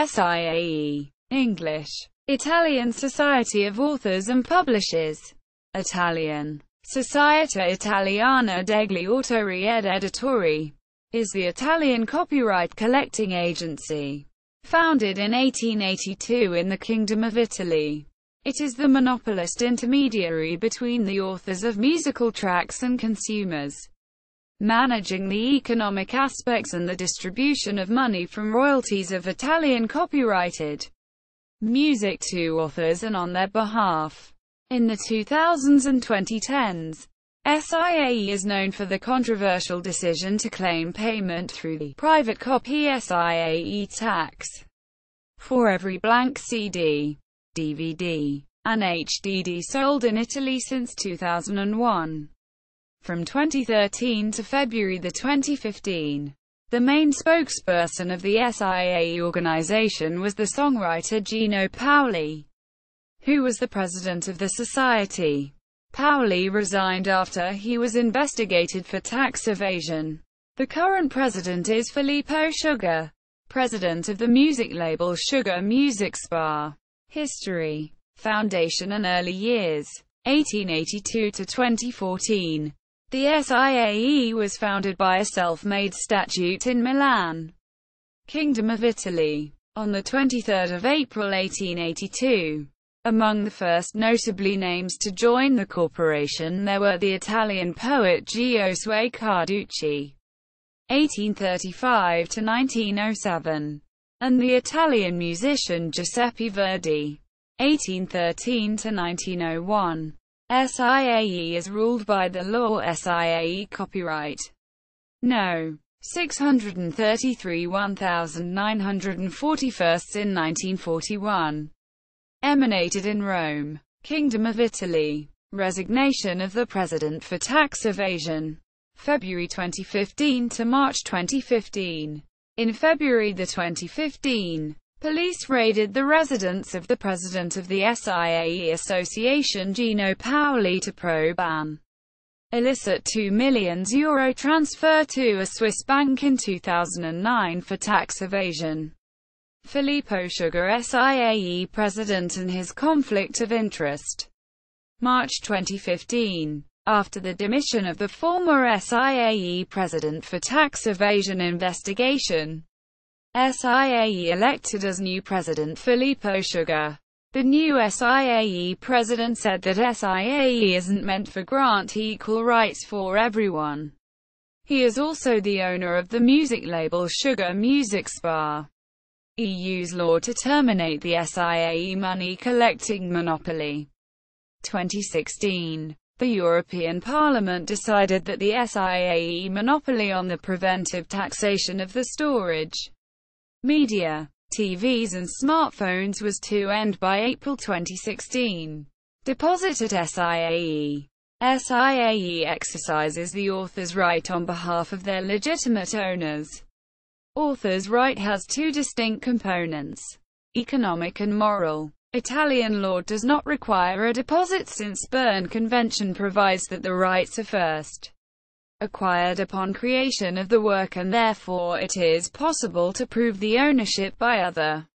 SIAE. English. Italian Society of Authors and Publishers. Italian. Società Italiana degli Autori ed Editori is the Italian copyright collecting agency. Founded in 1882 in the Kingdom of Italy, it is the monopolist intermediary between the authors of musical tracks and consumers, managing the economic aspects and the distribution of money from royalties of Italian copyrighted music to authors and on their behalf. In the 2000s and 2010s, SIAE is known for the controversial decision to claim payment through the private copy SIAE tax for every blank CD, DVD, and HDD sold in Italy since 2001. From 2013 to February 2015, the main spokesperson of the SIAE organization was the songwriter Gino Paoli, who was the president of the society. Paoli resigned after he was investigated for tax evasion. The current president is Filippo Sugar, president of the music label Sugar Music SPA. History, foundation and early years, 1882 to 2014. The SIAE was founded by a self-made statute in Milan, Kingdom of Italy, on 23 April 1882. Among the first notably names to join the corporation there were the Italian poet Giosuè Carducci, 1835 to 1907, and the Italian musician Giuseppe Verdi, 1813 to 1901. SIAE is ruled by the law SIAE Copyright No. 633 1941 in 1941. Emanated in Rome, Kingdom of Italy. Resignation of the President for tax evasion. February 2015 to March 2015. In February 2015, police raided the residence of the president of the SIAE Association Gino Paoli to probe an illicit €2 million transfer to a Swiss bank in 2009 for tax evasion. Filippo Sugar SIAE president and his conflict of interest. March 2015. After the demission of the former SIAE president for tax evasion investigation, SIAE elected as new president Filippo Sugar. The new SIAE president said that SIAE isn't meant to grant equal rights for everyone. He is also the owner of the music label Sugar Music SPA. EU's law to terminate the SIAE money-collecting monopoly. 2016. The European Parliament decided that the SIAE monopoly on the preventive taxation of the storage, media, TVs and smartphones was to end by April 2016. Deposit at SIAE. SIAE exercises the author's right on behalf of their legitimate owners. Author's right has two distinct components: economic and moral. Italian law does not require a deposit since Berne Convention provides that the rights are first acquired upon creation of the work and therefore it is possible to prove the ownership by other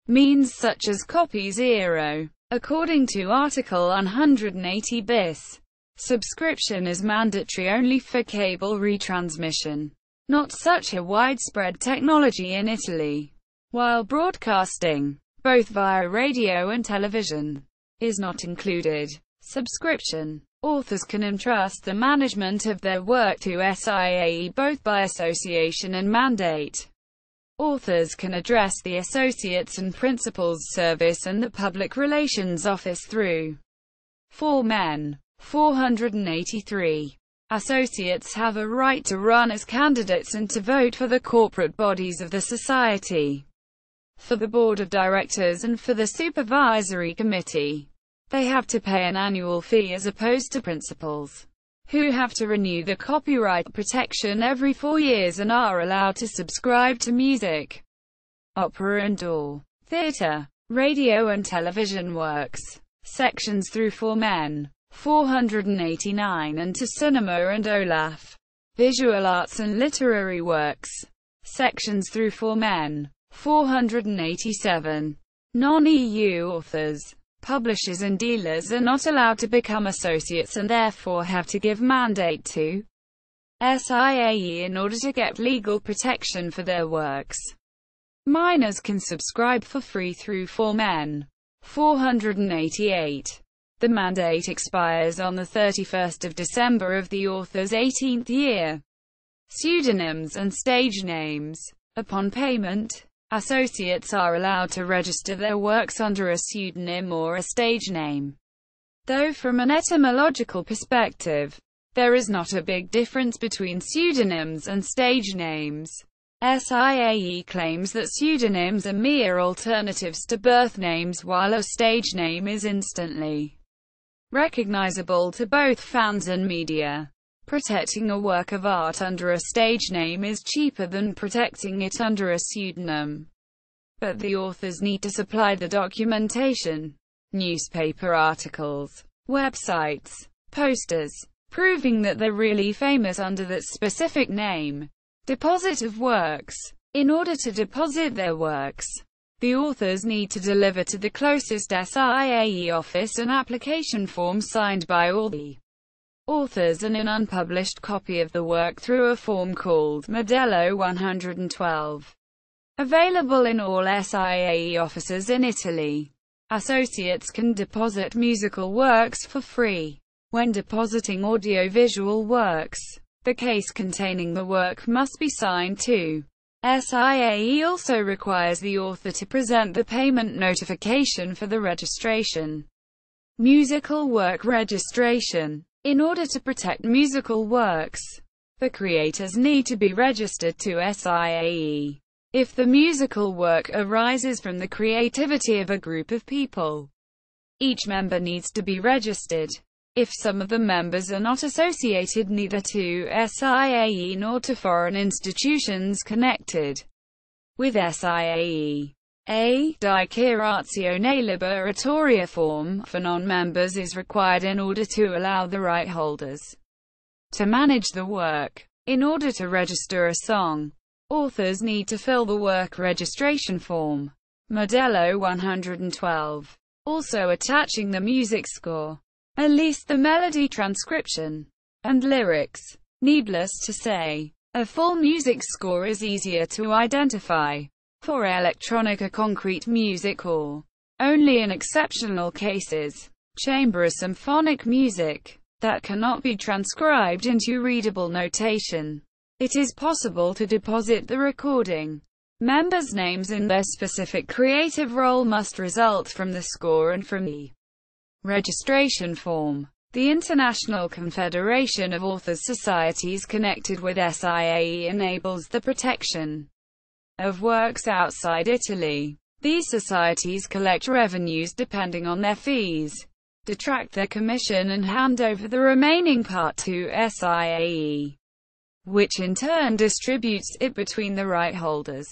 means such as copy zero. According to Article 180 bis, subscription is mandatory only for cable retransmission. Not such a widespread technology in Italy. While broadcasting, both via radio and television, is not included. Subscription. Authors can entrust the management of their work to SIAE both by association and mandate. Authors can address the Associates and Principals Service and the Public Relations Office through Form N. 483. Associates have a right to run as candidates and to vote for the corporate bodies of the society, for the board of directors and for the supervisory committee. They have to pay an annual fee as opposed to principals, who have to renew the copyright protection every 4 years and are allowed to subscribe to music, opera and/or theatre, radio and television works. Sections through Form N. 489 and to cinema and OLAF, visual arts and literary works. Sections through Form N. 487. Non-EU authors, publishers and dealers are not allowed to become associates and therefore have to give mandate to SIAE in order to get legal protection for their works. Minors can subscribe for free through Form N. 488. The mandate expires on the 31st of December of the author's 18th year. Pseudonyms and stage names. Upon payment, associates are allowed to register their works under a pseudonym or a stage name. Though from an etymological perspective, there is not a big difference between pseudonyms and stage names. SIAE claims that pseudonyms are mere alternatives to birth names while a stage name is instantly recognizable to both fans and media. Protecting a work of art under a stage name is cheaper than protecting it under a pseudonym. But the authors need to supply the documentation, newspaper articles, websites, posters, proving that they're really famous under that specific name. Deposit of works. In order to deposit their works, the authors need to deliver to the closest SIAE office an application form signed by all the authors and an unpublished copy of the work through a form called Modello 112. Available in all SIAE offices in Italy. Associates can deposit musical works for free. When depositing audiovisual works, the case containing the work must be signed to. SIAE also requires the author to present the payment notification for the registration. Musical work registration. In order to protect musical works, the creators need to be registered to SIAE. If the musical work arises from the creativity of a group of people, each member needs to be registered. If some of the members are not associated neither to SIAE nor to foreign institutions connected with SIAE, a dichiarazione liberatoria form for non-members is required in order to allow the right holders to manage the work. In order to register a song, authors need to fill the work registration form, Modello 112, also attaching the music score, at least the melody transcription, and lyrics. Needless to say, a full music score is easier to identify for electronic or concrete music, or only in exceptional cases, chamber or symphonic music, that cannot be transcribed into readable notation. It is possible to deposit the recording. Members' names in their specific creative role must result from the score and from the registration form. The International Confederation of Authors Societies connected with SIAE enables the protection of works outside Italy. These societies collect revenues depending on their fees, detract their commission and hand over the remaining part to SIAE, which in turn distributes it between the right holders,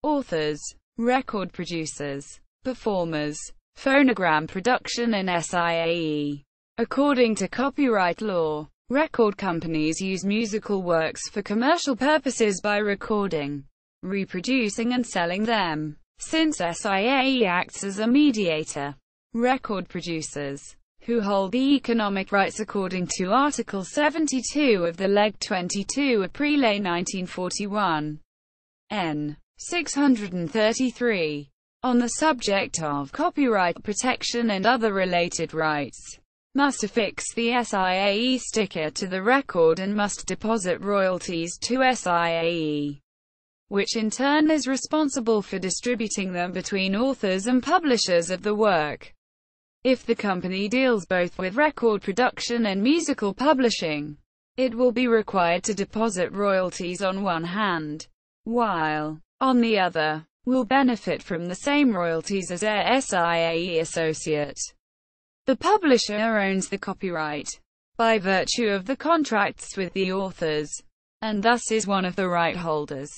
authors, record producers, performers, phonogram production and SIAE. According to copyright law, record companies use musical works for commercial purposes by recording, reproducing and selling them. Since SIAE acts as a mediator, record producers, who hold the economic rights according to Article 72 of the Leg 22 Aprile 1941, N. 633, on the subject of copyright protection and other related rights, must affix the SIAE sticker to the record and must deposit royalties to SIAE, which in turn is responsible for distributing them between authors and publishers of the work. If the company deals both with record production and musical publishing, it will be required to deposit royalties on one hand, while, on the other, will benefit from the same royalties as a SIAE associate. The publisher owns the copyright by virtue of the contracts with the authors, and thus is one of the right holders.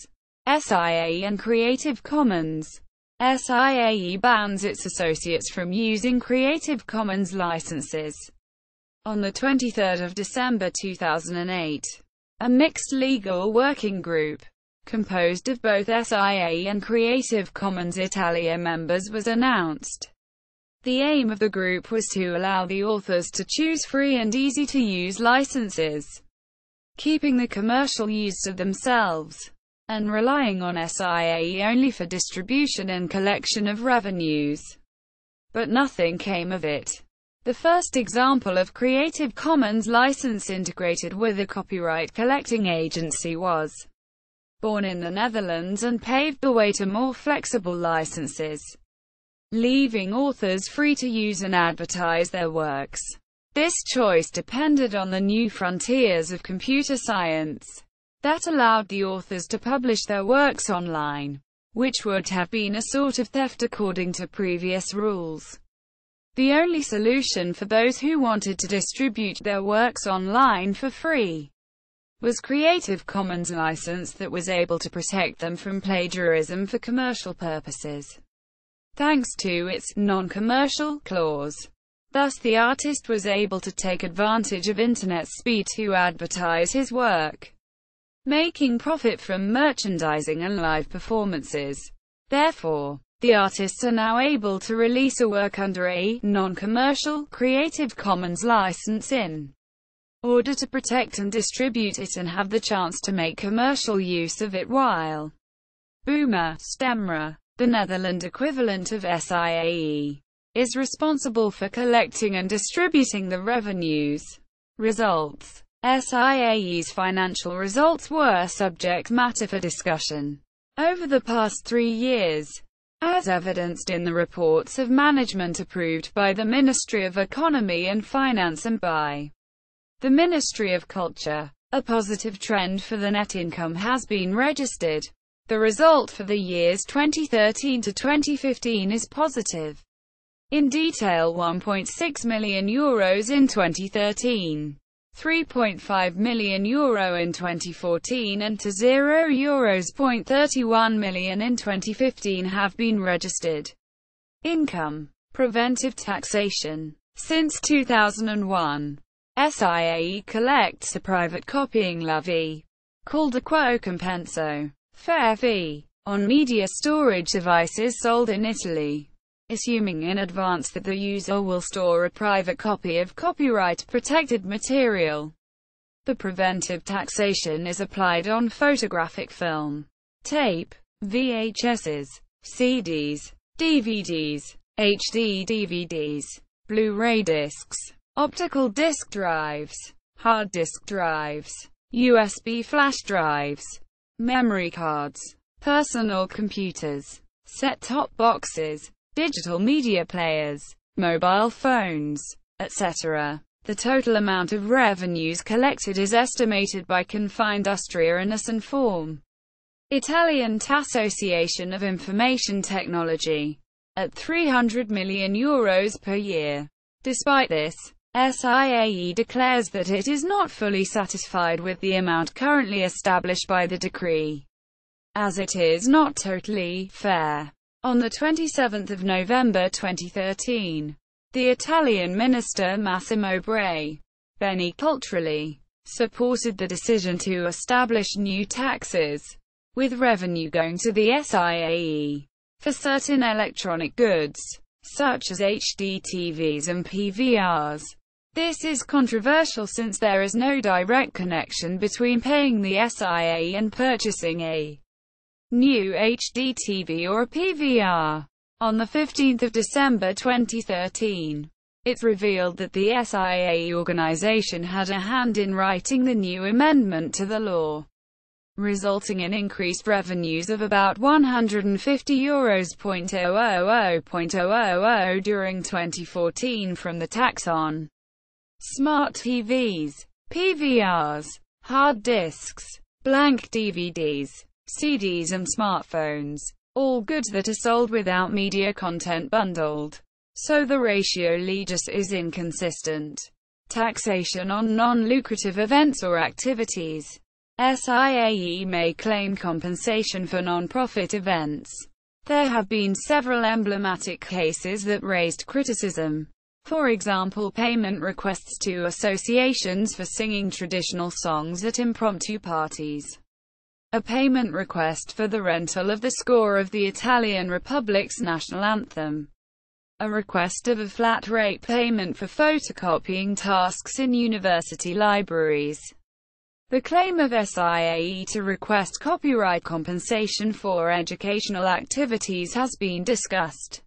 SIAE and Creative Commons. SIAE bans its associates from using Creative Commons licenses. On the 23rd of December 2008, a mixed legal working group composed of both SIAE and Creative Commons Italia members, was announced. The aim of the group was to allow the authors to choose free and easy-to-use licenses, keeping the commercial use of themselves, and relying on SIAE only for distribution and collection of revenues. But nothing came of it. The first example of Creative Commons license integrated with a copyright collecting agency was born in the Netherlands and paved the way to more flexible licenses, leaving authors free to use and advertise their works. This choice depended on the new frontiers of computer science that allowed the authors to publish their works online, which would have been a sort of theft according to previous rules. The only solution for those who wanted to distribute their works online for free was Creative Commons license that was able to protect them from plagiarism for commercial purposes, thanks to its non-commercial clause. Thus the artist was able to take advantage of internet speed to advertise his work, making profit from merchandising and live performances. Therefore, the artists are now able to release a work under a non-commercial Creative Commons license in order to protect and distribute it and have the chance to make commercial use of it while Buma Stemra, the Netherlands equivalent of SIAE, is responsible for collecting and distributing the revenues. Results. SIAE's financial results were subject matter for discussion over the past 3 years, as evidenced in the reports of management approved by the Ministry of Economy and Finance and by the Ministry of Culture. A positive trend for the net income has been registered. The result for the years 2013 to 2015 is positive. In detail, €1.6 million in 2013, €3.5 million in 2014 and to €0.31 million in 2015 have been registered. Income. Preventive taxation. Since 2001, SIAE collects a private copying levy, called a quo compenso, fair fee, on media storage devices sold in Italy, assuming in advance that the user will store a private copy of copyright-protected material. The preventive taxation is applied on photographic film, tape, VHSs, CDs, DVDs, HD DVDs, Blu-ray discs, optical disc drives, hard disk drives, USB flash drives, memory cards, personal computers, set-top boxes, digital media players, mobile phones, etc. The total amount of revenues collected is estimated by Confindustria and Inform, Italian Association of Information Technology, at €300 million per year. Despite this, SIAE declares that it is not fully satisfied with the amount currently established by the decree, as it is not totally fair. On 27 November 2013, the Italian minister Massimo Beni culturally supported the decision to establish new taxes, with revenue going to the SIAE, for certain electronic goods, such as HD TVs and PVRs. This is controversial since there is no direct connection between paying the SIAE and purchasing a new HD TV or a PVR. On 15 December 2013, it revealed that the SIAE organization had a hand in writing the new amendment to the law, resulting in increased revenues of about €150.000.000 during 2014 from the tax on smart TVs, PVRs, hard disks, blank DVDs, CDs and smartphones, all goods that are sold without media content bundled. So the ratio legis is inconsistent. Taxation on non-lucrative events or activities. SIAE may claim compensation for non-profit events. There have been several emblematic cases that raised criticism. For example, payment requests to associations for singing traditional songs at impromptu parties. a payment request for the rental of the score of the Italian Republic's national anthem, a request of a flat-rate payment for photocopying tasks in university libraries, the claim of SIAE to request copyright compensation for educational activities has been discussed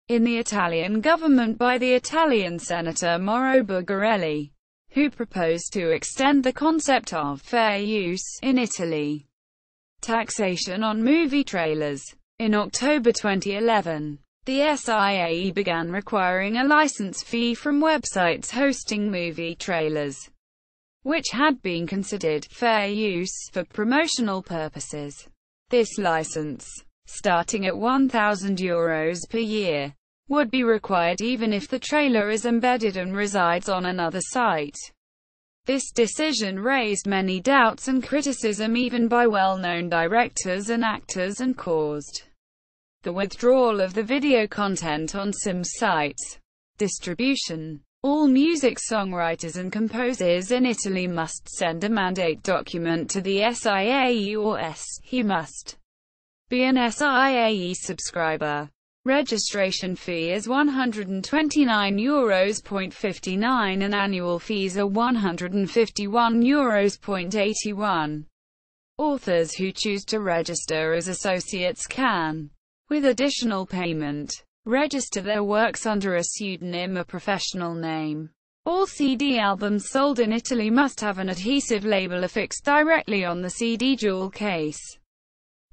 in the Italian government by the Italian Senator Mauro Bugarelli, who proposed to extend the concept of fair use in Italy. Taxation on movie trailers. In October 2011, the SIAE began requiring a license fee from websites hosting movie trailers, which had been considered fair use for promotional purposes. This license, starting at €1,000 per year, would be required even if the trailer is embedded and resides on another site. This decision raised many doubts and criticism even by well-known directors and actors and caused the withdrawal of the video content on some sites. Distribution. All music songwriters and composers in Italy must send a mandate document to the SIAE or he must be an SIAE subscriber. Registration fee is €129.59 and annual fees are €151.81. Authors who choose to register as associates can, with additional payment, register their works under a pseudonym or professional name. All CD albums sold in Italy must have an adhesive label affixed directly on the CD jewel case.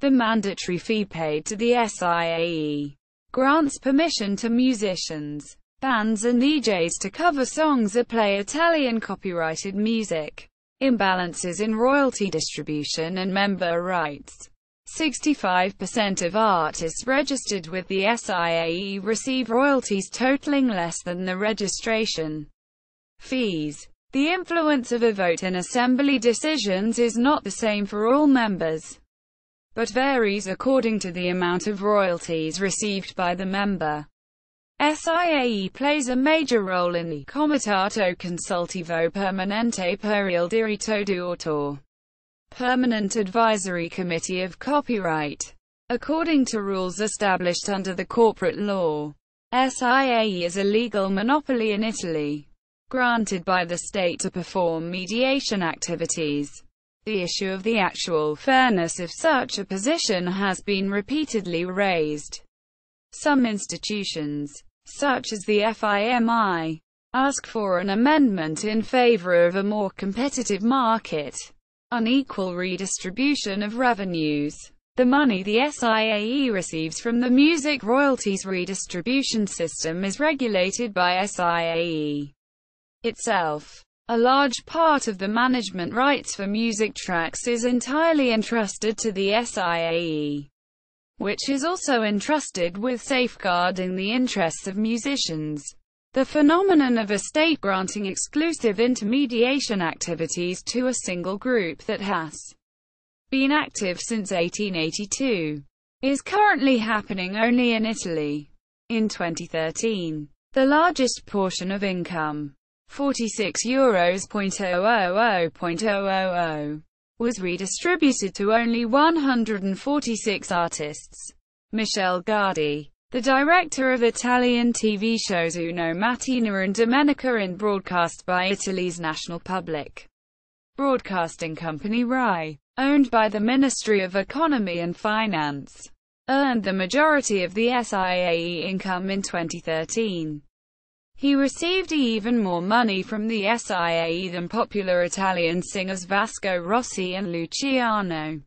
The mandatory fee paid to the SIAE grants permission to musicians, bands and DJs to cover songs or play Italian copyrighted music. Imbalances in royalty distribution and member rights. 65% of artists registered with the SIAE receive royalties totaling less than the registration fees. The influence of a vote in assembly decisions is not the same for all members, but varies according to the amount of royalties received by the member. SIAE plays a major role in the Comitato Consultivo Permanente per il Diritto d'autore, Permanent Advisory Committee of Copyright. According to rules established under the corporate law, SIAE is a legal monopoly in Italy, granted by the state to perform mediation activities. The issue of the actual fairness of such a position has been repeatedly raised. Some institutions, such as the FIMI, ask for an amendment in favor of a more competitive market, unequal redistribution of revenues. The money the SIAE receives from the music royalties redistribution system is regulated by SIAE itself. A large part of the management rights for music tracks is entirely entrusted to the SIAE, which is also entrusted with safeguarding the interests of musicians. The phenomenon of a state granting exclusive intermediation activities to a single group that has been active since 1882 is currently happening only in Italy. In 2013, the largest portion of income, €46.000.000, was redistributed to only 146 artists. Michele Gardi, the director of Italian TV shows Uno Mattina and Domenica in broadcast by Italy's national public broadcasting company RAI, owned by the Ministry of Economy and Finance, earned the majority of the SIAE income in 2013. He received even more money from the SIAE than popular Italian singers Vasco Rossi and Luciano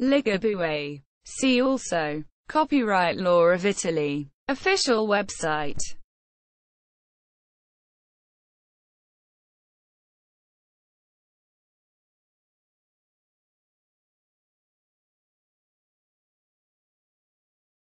Ligabue. See also: Copyright law of Italy. Official website.